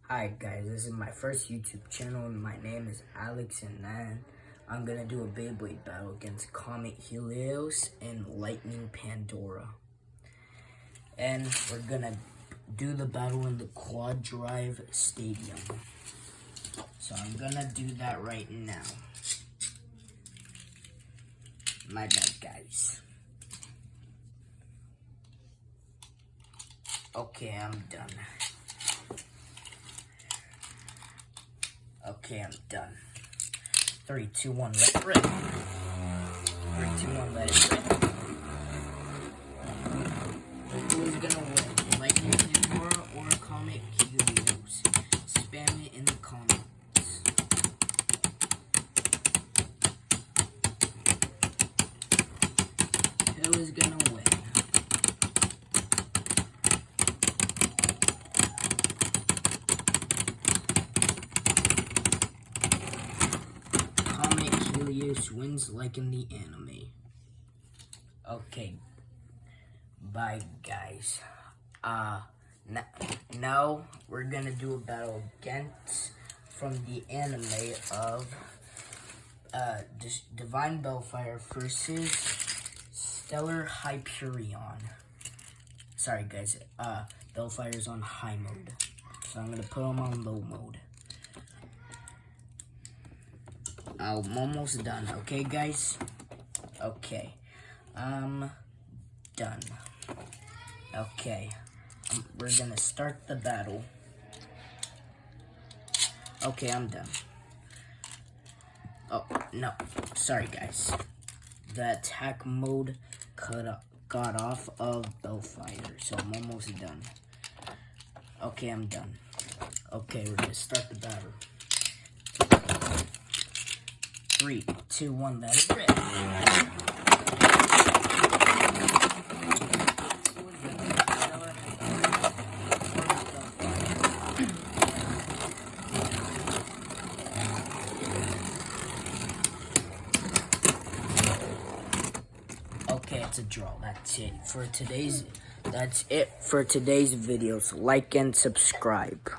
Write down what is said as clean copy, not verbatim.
Hi guys, this is my first YouTube channel and my name is Alex, and then I'm gonna do a Beyblade battle against Comet Helios and Lightning Pandora. And we're gonna do the battle in the Quad Drive Stadium. So I'm gonna do that right now. My bad, guys. Okay, I'm done. Okay, I'm done. 3, 2, 1, let it rip. 3, 2, 1, let it rip. Who is gonna win? Lightning Pandora or Comet Helios? Spam it in the comments. Who is gonna win? Helios wins like in the anime. Okay, bye guys. Now we're gonna do a battle against from the anime of Divine Bellfire versus Stellar Hyperion. Sorry guys, Bellfire's on high mode, so I'm gonna put him on low mode. I'm almost done, okay guys? Okay, I'm done. Okay, we're gonna start the battle. Okay, I'm done. Oh, no, sorry guys. The attack mode got off of Bellfire, so I'm almost done. Okay, I'm done. Okay, we're gonna start the battle. 3, 2, 1, let it rip. Okay, it's a draw. That's it for today's videos. Like and subscribe.